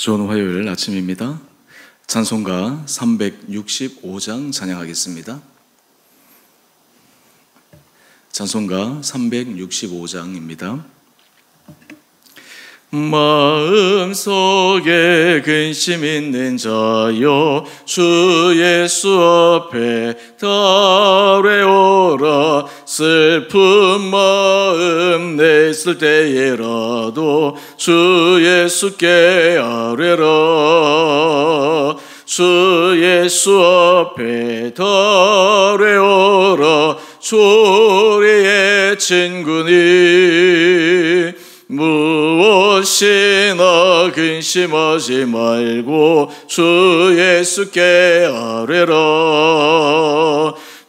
좋은 화요일 아침입니다. 찬송가 365장 찬양하겠습니다. 찬송가 365장입니다. 마음속에 근심 있는 자여 주 예수 앞에 달려오라. 슬픈 마음 냈을 때에라도 주 예수께 아뢰라. 주 예수 앞에 달려오라. 우리의 친구니 무엇이나 근심하지 말고 주 예수께 아뢰라.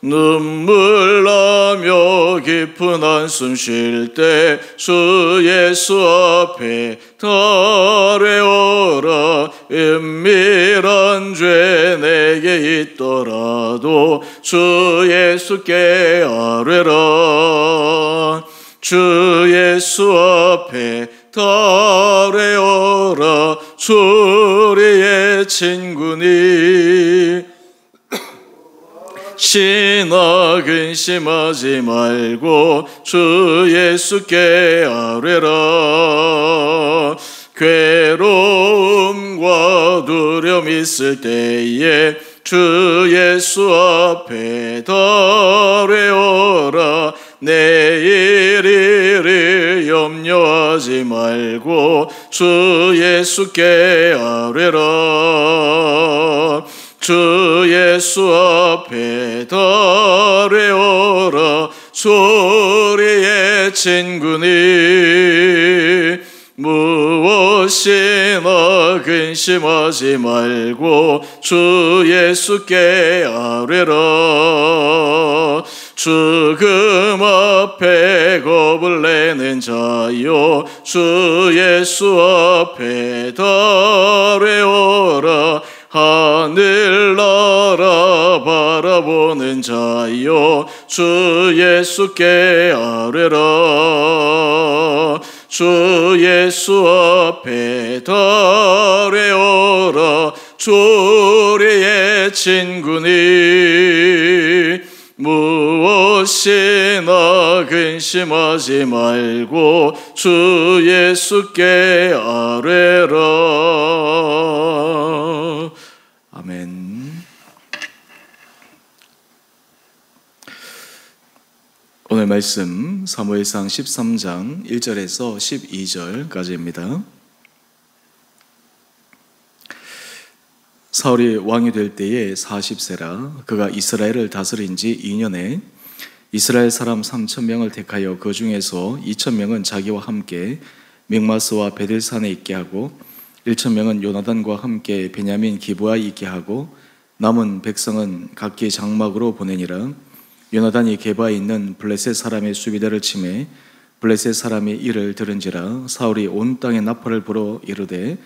눈물 나며 깊은 한숨 쉴 때 주 예수 앞에 달려오라. 은밀한 죄 내게 있더라도 주 예수께 아뢰라. 주 예수 앞에 달려오라. 우리의 친구니 시나 근심하지 말고 주 예수께 아뢰라. 괴로움과 두려움 있을 때에 주 예수 앞에 달려오라. 내일 일을 염려하지 말고 주 예수께 아뢰라. 주 예수 앞에 달려오라. 우리의 친구니 무엇이나 근심하지 말고 주 예수께 아뢰라. 죽음 앞에 겁을 내는 자여 주 예수 앞에 달려오라. 하늘나라 바라보는 자여 주 예수께 아뢰라. 주 예수 앞에 달려오라. 우리의 친구니 무엇이나 근심하지 말고 주 예수께 아뢰라. 아멘. 오늘 말씀 사무엘상 13장 1절에서 12절까지입니다. 사울이 왕이 될 때에 40세라. 그가 이스라엘을 다스린 지 2년에 이스라엘 사람 3,000명을 택하여 그 중에서 2,000명은 자기와 함께 mik마스와 베델산에 있게 하고 1,000명은 요나단과 함께 베냐민 기브아에 있게 하고 남은 백성은 각기 장막으로 보내니라. 요나단이 게바에 있는 블레셋 사람의 수비대를 치매 블레셋 사람이 이를 들은지라. 사울이 온 땅에 나팔을 불어 이르되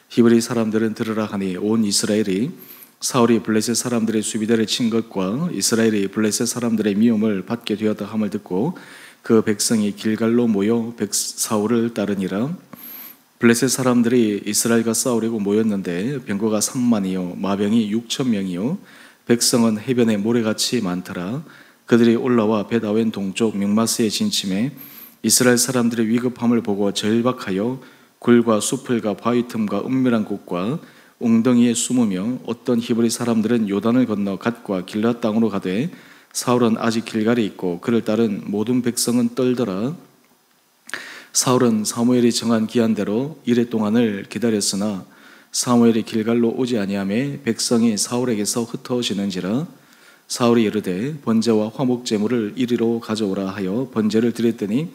히브리 사람들은 들으라 하니 온 이스라엘이 사울이 블레셋 사람들의 수비대를 친 것과 이스라엘이 블레셋 사람들의 미움을 받게 되었다 함을 듣고 그 백성이 길갈로 모여 사울을 따르니라. 블레셋 사람들이 이스라엘과 싸우려고 모였는데 병거가 3만이요 마병이 6,000명이요 백성은 해변에 모래같이 많더라. 그들이 올라와 벳아웬 동쪽 mik마스에 진침해 이스라엘 사람들의 위급함을 보고 절박하여 굴과 수풀과 바위 틈과 은밀한 곳과 웅덩이에 숨으며 어떤 히브리 사람들은 요단을 건너 갓과 길앗 땅으로 가되 사울은 아직 길갈에 있고 그를 따른 모든 백성은 떨더라. 사울은 사무엘이 정한 기한대로 이레 동안을 기다렸으나 사무엘이 길갈로 오지 아니하매 백성이 사울에게서 흩어지는지라. 사울이 이르되 번제와 화목 제물을 이리로 가져오라 하여 번제를 드렸더니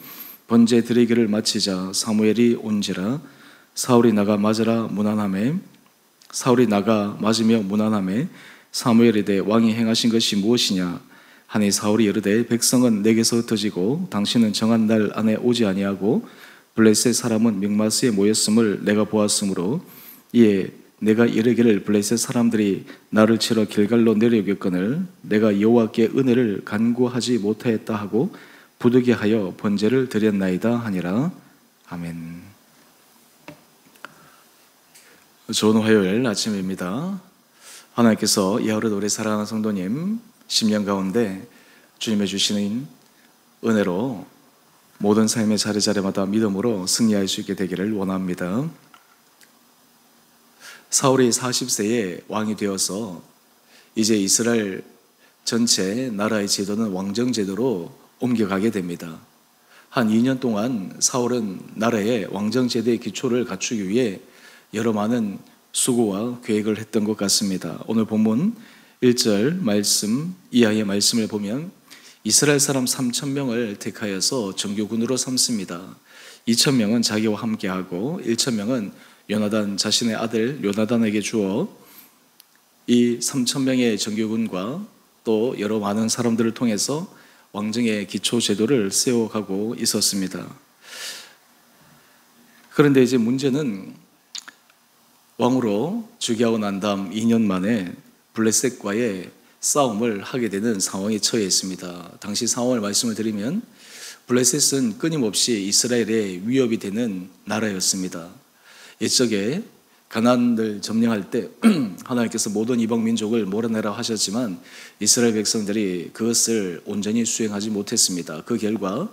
번제 드리기를 마치자 사무엘이 온지라. 사울이 나가 맞으며 무난하매 사무엘이 이르되 왕이 행하신 것이 무엇이냐 하니 사울이 이르되 백성은 내게서 흩어지고 당신은 정한 날 안에 오지 아니하고 블레셋 사람은 mik마스에 모였음을 내가 보았으므로 이에 내가 이르기를 블레셋 사람들이 나를 치러 길갈로 내려오겠거늘 내가 여호와께 은혜를 간구하지 못하였다 하고 부득이하여 번제를 드렸나이다 하니라. 아멘. 좋은 화요일 아침입니다. 하나님께서 이 하루도 우리 사랑하는 성도님 10년 가운데 주님의 주시는 은혜로 모든 삶의 자리자리마다 믿음으로 승리할 수 있게 되기를 원합니다. 사울이 40세에 왕이 되어서 이제 이스라엘 전체 나라의 제도는 왕정제도로 옮겨가게 됩니다. 한 2년 동안 사울은 나라의 왕정제도의 기초를 갖추기 위해 여러 많은 수고와 계획을 했던 것 같습니다. 오늘 본문 1절 말씀 이하의 말씀을 보면 이스라엘 사람 3,000명을 택하여서 정교군으로 삼습니다. 2,000명은 자기와 함께하고 1,000명은 요나단 자신의 아들 요나단에게 주어 이 3,000명의 정교군과 또 여러 많은 사람들을 통해서 왕정의 기초 제도를 세워가고 있었습니다. 그런데 이제 문제는 왕으로 즉위하고 난 다음 2년 만에 블레셋과의 싸움을 하게 되는 상황에 처해 있습니다. 당시 상황을 말씀을 드리면 블레셋은 끊임없이 이스라엘의 위협이 되는 나라였습니다. 옛적에 가나안을 점령할 때 하나님께서 모든 이방 민족을 몰아내라 하셨지만 이스라엘 백성들이 그것을 온전히 수행하지 못했습니다. 그 결과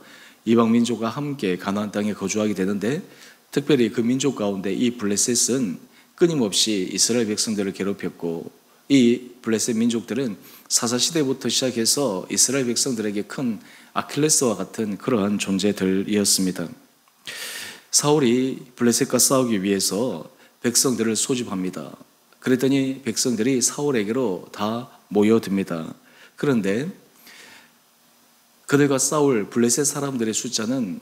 이방 민족과 함께 가나안 땅에 거주하게 되는데 특별히 그 민족 가운데 이 블레셋은 끊임없이 이스라엘 백성들을 괴롭혔고 이 블레셋 민족들은 사사시대부터 시작해서 이스라엘 백성들에게 큰 아킬레스와 같은 그러한 존재들이었습니다. 사울이 블레셋과 싸우기 위해서 백성들을 소집합니다. 그랬더니 백성들이 사울에게로 다 모여듭니다. 그런데 그들과 싸울 블레셋 사람들의 숫자는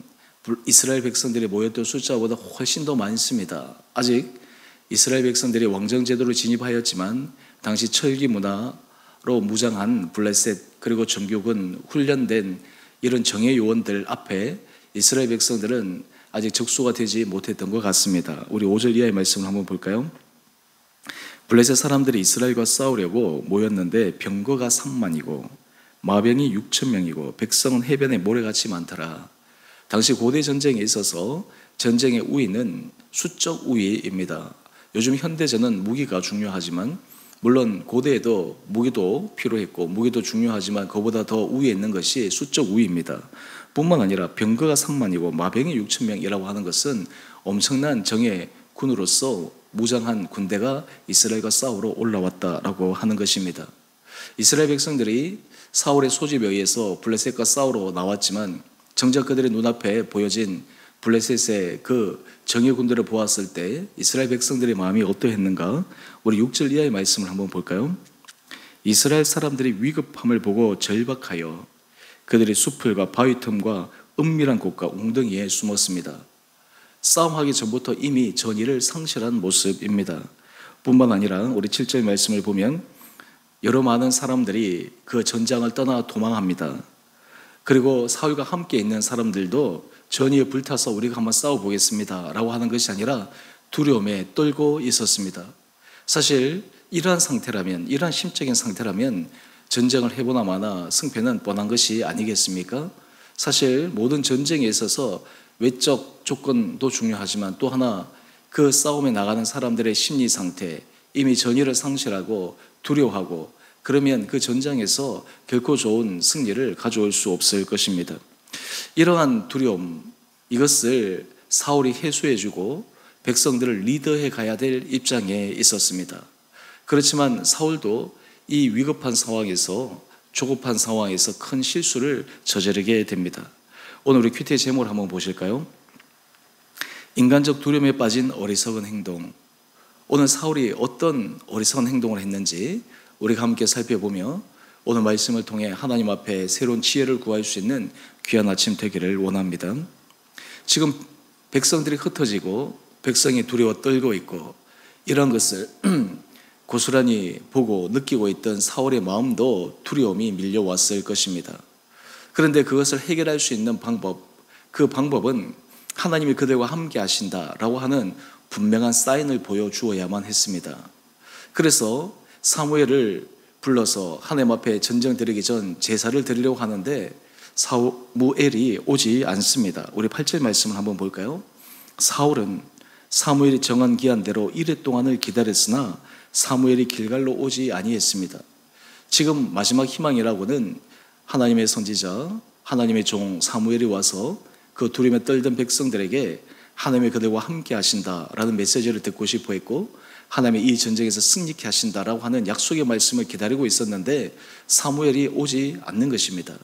이스라엘 백성들이 모였던 숫자보다 훨씬 더 많습니다. 아직 이스라엘 백성들이 왕정제도로 진입하였지만 당시 철기 문화로 무장한 블레셋 그리고 정교군 훈련된 이런 정예 요원들 앞에 이스라엘 백성들은 아직 적수가 되지 못했던 것 같습니다. 우리 5절 이하의 말씀을 한번 볼까요? 블레셋 사람들이 이스라엘과 싸우려고 모였는데 병거가 3만이고 마병이 6,000명이고 백성은 해변에 모래같이 많더라. 당시 고대 전쟁에 있어서 전쟁의 우위는 수적 우위입니다. 요즘 현대전은 무기가 중요하지만 물론 고대에도 무기도 필요했고 무기도 중요하지만 그보다 더 우위에 있는 것이 수적 우위입니다. 뿐만 아니라 병거가 3만이고 마병이 6,000명이라고 하는 것은 엄청난 정예 군으로서 무장한 군대가 이스라엘과 싸우러 올라왔다라고 하는 것입니다. 이스라엘 백성들이 사울의 소집에 의해서 블레셋과 싸우러 나왔지만 정작 그들의 눈앞에 보여진 블레셋의 그 정예군들을 보았을 때 이스라엘 백성들의 마음이 어떠했는가? 우리 6절 이하의 말씀을 한번 볼까요? 이스라엘 사람들이 위급함을 보고 절박하여 그들이 수풀과 바위 틈과 은밀한 곳과 웅덩이에 숨었습니다. 싸움하기 전부터 이미 전의를 상실한 모습입니다. 뿐만 아니라 우리 7절 말씀을 보면 여러 많은 사람들이 그 전장을 떠나 도망합니다. 그리고 사울과 함께 있는 사람들도 전의에 불타서 우리가 한번 싸워보겠습니다 라고 하는 것이 아니라 두려움에 떨고 있었습니다. 사실 이러한 상태라면, 이러한 심적인 상태라면 전쟁을 해보나 마나 승패는 뻔한 것이 아니겠습니까? 사실 모든 전쟁에 있어서 외적 조건도 중요하지만 또 하나 그 싸움에 나가는 사람들의 심리 상태, 이미 전의를 상실하고 두려워하고 그러면 그 전장에서 결코 좋은 승리를 가져올 수 없을 것입니다. 이러한 두려움, 이것을 사울이 해소해주고 백성들을 리더해 가야 될 입장에 있었습니다. 그렇지만 사울도 이 위급한 상황에서 조급한 상황에서 큰 실수를 저지르게 됩니다. 오늘 우리 큐티의 제목을 한번 보실까요? 인간적 두려움에 빠진 어리석은 행동. 오늘 사울이 어떤 어리석은 행동을 했는지 우리가 함께 살펴보며 오늘 말씀을 통해 하나님 앞에 새로운 지혜를 구할 수 있는 귀한 아침 되기를 원합니다. 지금 백성들이 흩어지고 백성이 두려워 떨고 있고 이런 것을 고스란히 보고 느끼고 있던 사울의 마음도 두려움이 밀려왔을 것입니다. 그런데 그것을 해결할 수 있는 방법, 그 방법은 하나님이 그들과 함께 하신다라고 하는 분명한 사인을 보여주어야만 했습니다. 그래서 사무엘을 불러서 하나님 앞에 전쟁 드리기 전 제사를 드리려고 하는데 사무엘이 오지 않습니다. 우리 8절 말씀을 한번 볼까요? 사울은 사무엘이 정한 기한대로 이레 동안을 기다렸으나 사무엘이 길갈로 오지 아니했습니다. 지금 마지막 희망이라고는 하나님의 선지자, 하나님의 종 사무엘이 와서 그 두려움에 떨던 백성들에게 하나님이 그들과 함께 하신다라는 메시지를 듣고 싶어 했고, 하나님이 이 전쟁에서 승리케 하신다라고 하는 약속의 말씀을 기다리고 있었는데 사무엘이 오지 않는 것입니다.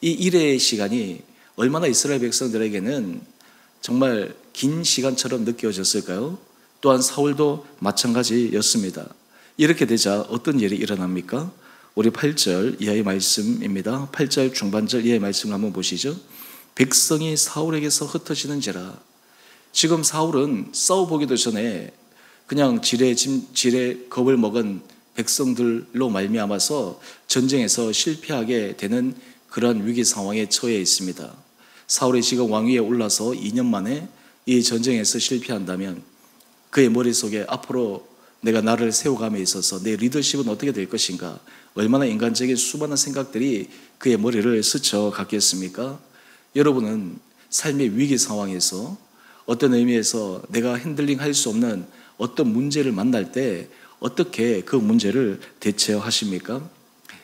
이 이레의 시간이 얼마나 이스라엘 백성들에게는 정말 긴 시간처럼 느껴졌을까요? 또한 사울도 마찬가지였습니다. 이렇게 되자 어떤 일이 일어납니까? 우리 8절 이하의 말씀입니다. 8절 중반절 이하의 말씀을 한번 보시죠. 백성이 사울에게서 흩어지는지라. 지금 사울은 싸워보기도 전에 그냥 지레 겁을 먹은 백성들로 말미암아서 전쟁에서 실패하게 되는 그런 위기 상황에 처해 있습니다. 사울이 지금 왕위에 올라서 2년 만에 이 전쟁에서 실패한다면 그의 머릿속에 앞으로 내가 나를 세워감에 있어서 내 리더십은 어떻게 될 것인가, 얼마나 인간적인 수많은 생각들이 그의 머리를 스쳐갔겠습니까? 여러분은 삶의 위기 상황에서 어떤 의미에서 내가 핸들링 할 수 없는 어떤 문제를 만날 때 어떻게 그 문제를 대처하십니까?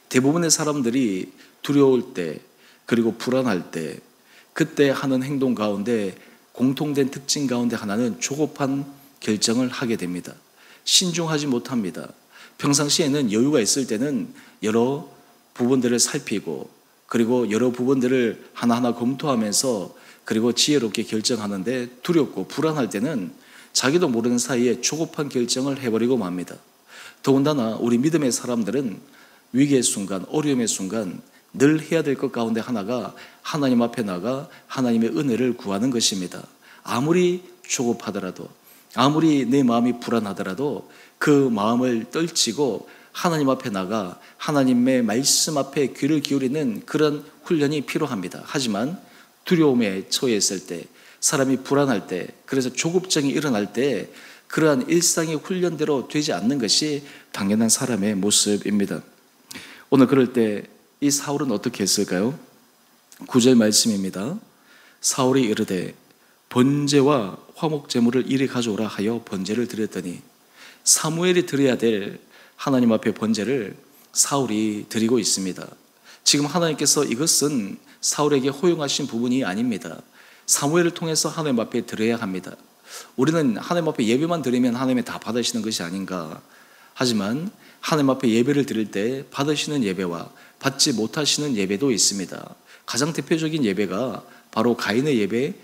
대부분의 사람들이 두려울 때, 그리고 불안할 때, 그때 하는 행동 가운데 공통된 특징 가운데 하나는 조급한 결정을 하게 됩니다. 신중하지 못합니다. 평상시에는 여유가 있을 때는 여러 부분들을 살피고, 그리고 여러 부분들을 하나하나 검토하면서 그리고 지혜롭게 결정하는데, 두렵고 불안할 때는 자기도 모르는 사이에 조급한 결정을 해버리고 맙니다. 더군다나 우리 믿음의 사람들은 위기의 순간, 어려움의 순간 늘 해야 될 것 가운데 하나가 하나님 앞에 나가 하나님의 은혜를 구하는 것입니다. 아무리 조급하더라도, 아무리 내 마음이 불안하더라도 그 마음을 떨치고 하나님 앞에 나가 하나님의 말씀 앞에 귀를 기울이는 그런 훈련이 필요합니다. 하지만 두려움에 처했을 때, 사람이 불안할 때, 그래서 조급증이 일어날 때 그러한 일상의 훈련대로 되지 않는 것이 당연한 사람의 모습입니다. 오늘 그럴 때 이 사울은 어떻게 했을까요? 9절 말씀입니다. 사울이 이르되 번제와 화목제물을 이리 가져오라 하여 번제를 드렸더니, 사무엘이 드려야 될 하나님 앞에 번제를 사울이 드리고 있습니다. 지금 하나님께서 이것은 사울에게 허용하신 부분이 아닙니다. 사무엘을 통해서 하나님 앞에 드려야 합니다. 우리는 하나님 앞에 예배만 드리면 하나님이 다 받으시는 것이 아닌가. 하지만 하나님 앞에 예배를 드릴 때 받으시는 예배와 받지 못하시는 예배도 있습니다. 가장 대표적인 예배가 바로 가인의 예배,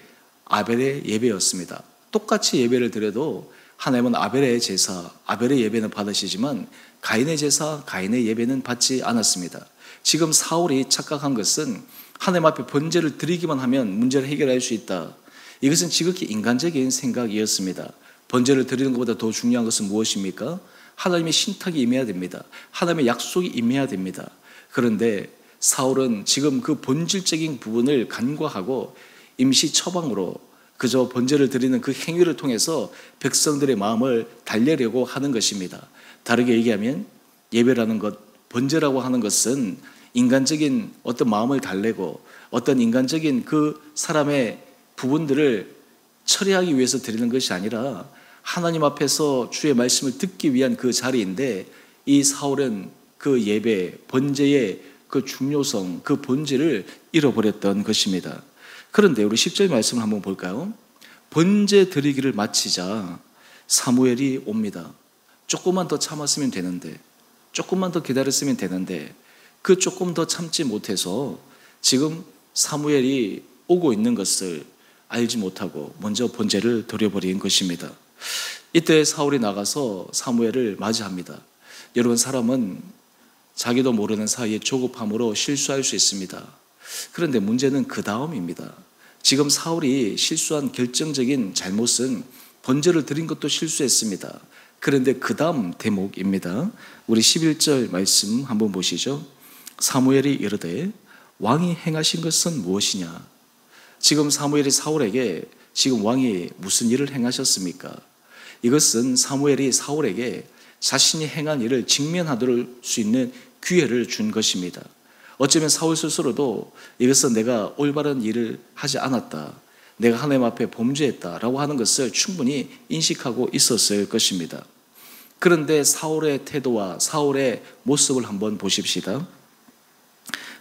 아벨의 예배였습니다. 똑같이 예배를 드려도 하나님은 아벨의 제사, 아벨의 예배는 받으시지만 가인의 제사, 가인의 예배는 받지 않았습니다. 지금 사울이 착각한 것은 하나님 앞에 번제를 드리기만 하면 문제를 해결할 수 있다. 이것은 지극히 인간적인 생각이었습니다. 번제를 드리는 것보다 더 중요한 것은 무엇입니까? 하나님의 신탁이 임해야 됩니다. 하나님의 약속이 임해야 됩니다. 그런데 사울은 지금 그 본질적인 부분을 간과하고 임시 처방으로 그저 번제를 드리는 그 행위를 통해서 백성들의 마음을 달래려고 하는 것입니다. 다르게 얘기하면 예배라는 것, 번제라고 하는 것은 인간적인 어떤 마음을 달래고 어떤 인간적인 그 사람의 부분들을 처리하기 위해서 드리는 것이 아니라 하나님 앞에서 주의 말씀을 듣기 위한 그 자리인데, 이 사울은 그 예배, 번제의 그 중요성, 그 본질을 잃어버렸던 것입니다. 그런데 우리 10절 말씀을 한번 볼까요? 번제 드리기를 마치자 사무엘이 옵니다. 조금만 더 참았으면 되는데, 조금만 더 기다렸으면 되는데, 그 조금 더 참지 못해서 지금 사무엘이 오고 있는 것을 알지 못하고 먼저 번제를 드려버린 것입니다. 이때 사울이 나가서 사무엘을 맞이합니다. 여러분, 사람은 자기도 모르는 사이에 조급함으로 실수할 수 있습니다. 그런데 문제는 그 다음입니다. 지금 사울이 실수한 결정적인 잘못은 번제를 드린 것도 실수했습니다. 그런데 그 다음 대목입니다. 우리 11절 말씀 한번 보시죠. 사무엘이 이르되 왕이 행하신 것은 무엇이냐? 지금 사무엘이 사울에게 지금 왕이 무슨 일을 행하셨습니까? 이것은 사무엘이 사울에게 자신이 행한 일을 직면하도록 수 있는 기회를 준 것입니다. 어쩌면 사울 스스로도 이것은 내가 올바른 일을 하지 않았다, 내가 하나님 앞에 범죄했다라고 하는 것을 충분히 인식하고 있었을 것입니다. 그런데 사울의 태도와 사울의 모습을 한번 보십시다.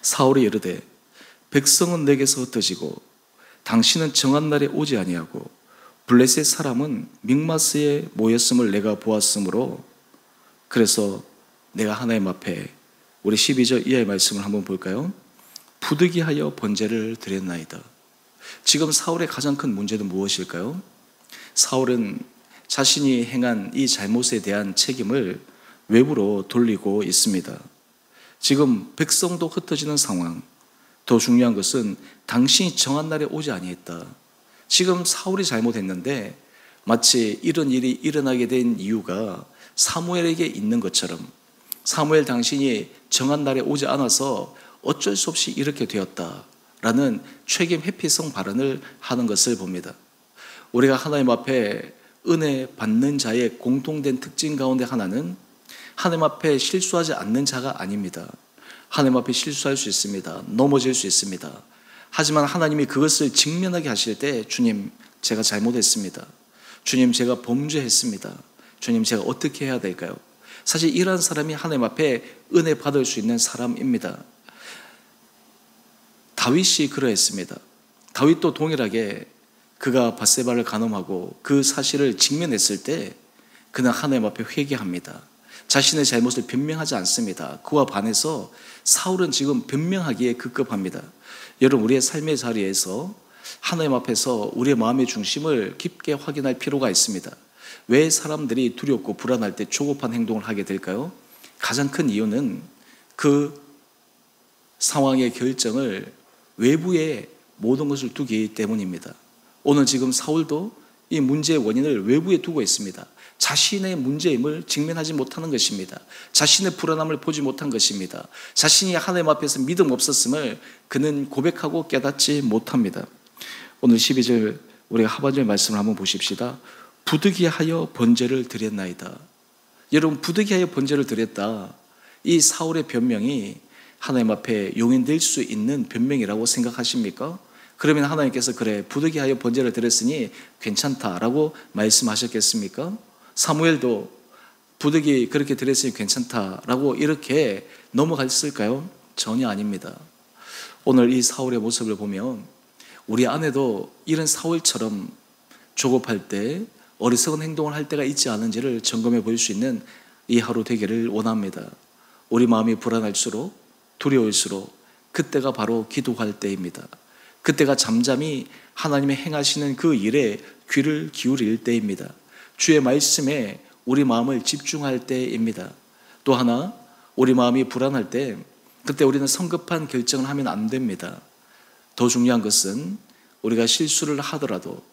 사울이 이르되 백성은 내게서 흩어지고 당신은 정한 날에 오지 아니하고 블레셋 사람은 mik마스에 모였음을 내가 보았으므로, 그래서 내가 하나님 앞에, 우리 12절 이하의 말씀을 한번 볼까요? 부득이하여 번제를 드렸나이다. 지금 사울의 가장 큰 문제는 무엇일까요? 사울은 자신이 행한 이 잘못에 대한 책임을 외부로 돌리고 있습니다. 지금 백성도 흩어지는 상황, 더 중요한 것은 당신이 정한 날에 오지 아니했다. 지금 사울이 잘못했는데 마치 이런 일이 일어나게 된 이유가 사무엘에게 있는 것처럼, 사무엘 당신이 정한 날에 오지 않아서 어쩔 수 없이 이렇게 되었다라는 책임 회피성 발언을 하는 것을 봅니다. 우리가 하나님 앞에 은혜 받는 자의 공통된 특징 가운데 하나는 하나님 앞에 실수하지 않는 자가 아닙니다. 하나님 앞에 실수할 수 있습니다. 넘어질 수 있습니다. 하지만 하나님이 그것을 직면하게 하실 때, 주님 제가 잘못했습니다. 주님 제가 범죄했습니다. 주님 제가 어떻게 해야 될까요? 사실 이러한 사람이 하나님 앞에 은혜 받을 수 있는 사람입니다. 다윗이 그러했습니다. 다윗도 동일하게 그가 밧세바를 간음하고 그 사실을 직면했을 때 그는 하나님 앞에 회개합니다. 자신의 잘못을 변명하지 않습니다. 그와 반해서 사울은 지금 변명하기에 급급합니다. 여러분, 우리의 삶의 자리에서 하나님 앞에서 우리의 마음의 중심을 깊게 확인할 필요가 있습니다. 왜 사람들이 두렵고 불안할 때 조급한 행동을 하게 될까요? 가장 큰 이유는 그 상황의 결정을 외부에 모든 것을 두기 때문입니다. 오늘 지금 사울도 이 문제의 원인을 외부에 두고 있습니다. 자신의 문제임을 직면하지 못하는 것입니다. 자신의 불안함을 보지 못한 것입니다. 자신이 하나님 앞에서 믿음 없었음을 그는 고백하고 깨닫지 못합니다. 오늘 12절 우리가 하반절 말씀을 한번 보십시다. 부득이하여 번제를 드렸나이다. 여러분, 부득이하여 번제를 드렸다, 이 사울의 변명이 하나님 앞에 용인될 수 있는 변명이라고 생각하십니까? 그러면 하나님께서 그래 부득이하여 번제를 드렸으니 괜찮다라고 말씀하셨겠습니까? 사무엘도 부득이 그렇게 드렸으니 괜찮다라고 이렇게 넘어갔을까요? 전혀 아닙니다. 오늘 이 사울의 모습을 보면 우리 안에도 이런 사울처럼 조급할 때, 어리석은 행동을 할 때가 있지 않은지를 점검해 볼 수 있는 이 하루 되기를 원합니다. 우리 마음이 불안할수록, 두려울수록 그때가 바로 기도할 때입니다. 그때가 잠잠히 하나님의 행하시는 그 일에 귀를 기울일 때입니다. 주의 말씀에 우리 마음을 집중할 때입니다. 또 하나, 우리 마음이 불안할 때 그때 우리는 성급한 결정을 하면 안 됩니다. 더 중요한 것은 우리가 실수를 하더라도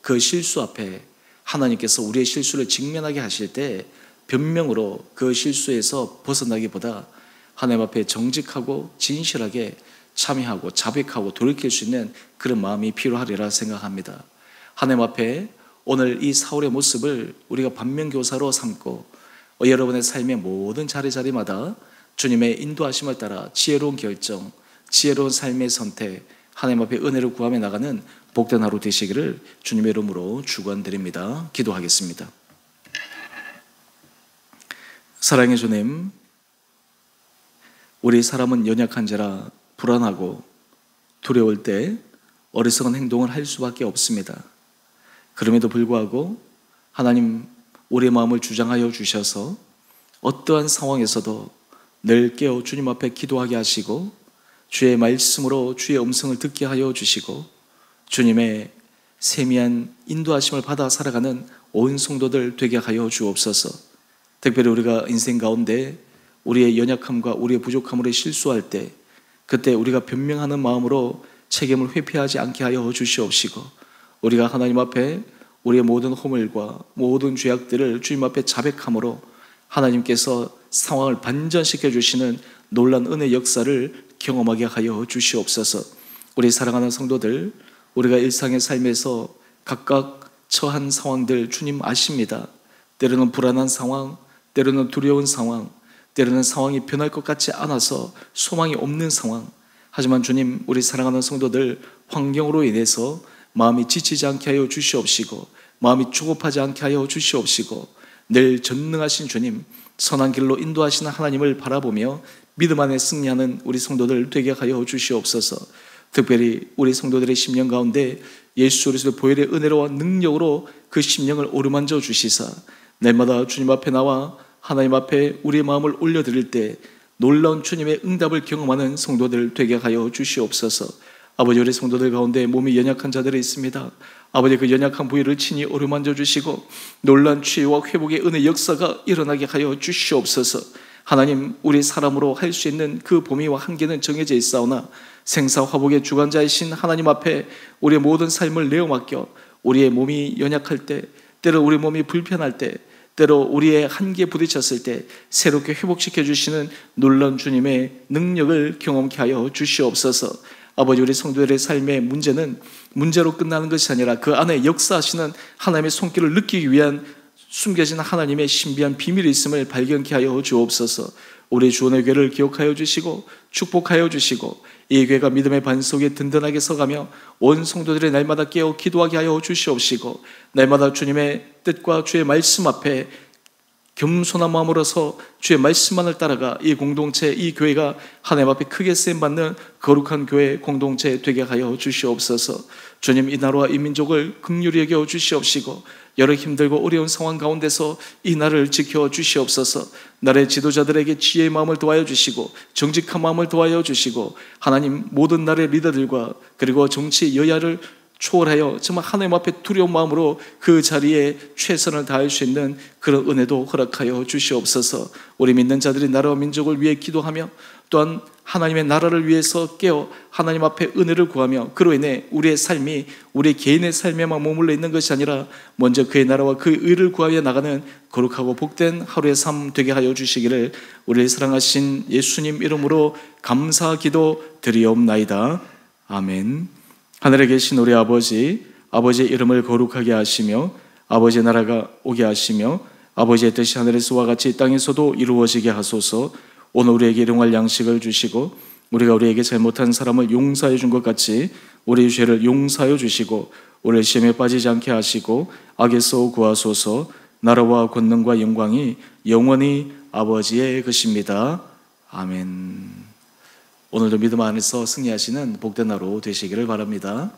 그 실수 앞에 하나님께서 우리의 실수를 직면하게 하실 때 변명으로 그 실수에서 벗어나기보다 하나님 앞에 정직하고 진실하게 참여하고 자백하고 돌이킬 수 있는 그런 마음이 필요하리라 생각합니다. 하나님 앞에 오늘 이 사울의 모습을 우리가 반면교사로 삼고 여러분의 삶의 모든 자리자리마다 주님의 인도하심을 따라 지혜로운 결정, 지혜로운 삶의 선택, 하나님 앞에 은혜를 구하며 나가는 복된 하루 되시기를 주님의 이름으로 축원드립니다. 기도하겠습니다. 사랑의 주님, 우리 사람은 연약한 자라 불안하고 두려울 때 어리석은 행동을 할 수밖에 없습니다. 그럼에도 불구하고 하나님, 우리의 마음을 주장하여 주셔서 어떠한 상황에서도 늘 깨어 주님 앞에 기도하게 하시고 주의 말씀으로 주의 음성을 듣게 하여 주시고 주님의 세미한 인도하심을 받아 살아가는 온 성도들 되게 하여 주옵소서. 특별히 우리가 인생 가운데 우리의 연약함과 우리의 부족함으로 실수할 때 그때 우리가 변명하는 마음으로 책임을 회피하지 않게 하여 주시옵시고, 우리가 하나님 앞에 우리의 모든 허물과 모든 죄악들을 주님 앞에 자백함으로 하나님께서 상황을 반전시켜 주시는 놀라운 은혜 역사를 경험하게 하여 주시옵소서. 우리 사랑하는 성도들, 우리가 일상의 삶에서 각각 처한 상황들 주님 아십니다. 때로는 불안한 상황, 때로는 두려운 상황, 때로는 상황이 변할 것 같지 않아서 소망이 없는 상황. 하지만 주님, 우리 사랑하는 성도들 환경으로 인해서 마음이 지치지 않게 하여 주시옵시고 마음이 조급하지 않게 하여 주시옵시고 늘 전능하신 주님, 선한 길로 인도하시는 하나님을 바라보며 믿음 안에 승리하는 우리 성도들 되게 하여 주시옵소서. 특별히 우리 성도들의 심령 가운데 예수 그리스도의 보혈의 은혜로와 능력으로 그 심령을 오르만져 주시사 날마다 주님 앞에 나와 하나님 앞에 우리의 마음을 올려드릴 때 놀라운 주님의 응답을 경험하는 성도들 되게 하여 주시옵소서. 아버지, 우리 성도들 가운데 몸이 연약한 자들이 있습니다. 아버지, 그 연약한 부위를 친히 오르만져 주시고 놀라운 치유와 회복의 은혜 역사가 일어나게 하여 주시옵소서. 하나님, 우리 사람으로 할 수 있는 그 범위와 한계는 정해져 있사오나 생사화복의 주관자이신 하나님 앞에 우리의 모든 삶을 내어 맡겨 우리의 몸이 연약할 때, 때로 우리 몸이 불편할 때, 때로 우리의 한계에 부딪혔을 때 새롭게 회복시켜 주시는 놀라운 주님의 능력을 경험케 하여 주시옵소서. 아버지, 우리 성도들의 삶의 문제는 문제로 끝나는 것이 아니라 그 안에 역사하시는 하나님의 손길을 느끼기 위한 숨겨진 하나님의 신비한 비밀이 있음을 발견케 하여 주옵소서. 우리 주원의 교회를 기억하여 주시고 축복하여 주시고 이 교회가 믿음의 반석에 든든하게 서가며 온 성도들의 날마다 깨어 기도하게 하여 주시옵시고 날마다 주님의 뜻과 주의 말씀 앞에 겸손한 마음으로서 주의 말씀만을 따라가 이 공동체, 이 교회가 하나님 앞에 크게 쓰임받는 거룩한 교회 공동체 되게 하여 주시옵소서. 주님, 이 나라와 이 민족을 긍휼히 여겨 주시옵시고 여러 힘들고 어려운 상황 가운데서 이 나라를 지켜 주시옵소서. 나라의 지도자들에게 지혜의 마음을 도와여 주시고 정직한 마음을 도와여 주시고 하나님, 모든 나라의 리더들과 그리고 정치 여야를 초월하여 정말 하나님 앞에 두려운 마음으로 그 자리에 최선을 다할 수 있는 그런 은혜도 허락하여 주시옵소서. 우리 믿는 자들이 나라와 민족을 위해 기도하며 또한 하나님의 나라를 위해서 깨어 하나님 앞에 은혜를 구하며 그로 인해 우리의 삶이 우리 개인의 삶에만 머물러 있는 것이 아니라 먼저 그의 나라와 그의 의를 구하여 나가는 거룩하고 복된 하루의 삶 되게 하여 주시기를 우리의 사랑하신 예수님 이름으로 감사 기도 드리옵나이다. 아멘. 하늘에 계신 우리 아버지, 아버지의 이름을 거룩하게 하시며 아버지의 나라가 오게 하시며 아버지의 뜻이 하늘에서와 같이 땅에서도 이루어지게 하소서. 오늘 우리에게 일용할 양식을 주시고 우리가 우리에게 잘못한 사람을 용서해 준 것 같이 우리의 죄를 용서하여 주시고 우리를 시험에 빠지지 않게 하시고 악에서 구하소서. 나라와 권능과 영광이 영원히 아버지의 것입니다. 아멘. 오늘도 믿음 안에서 승리하시는 복된 하루 되시기를 바랍니다.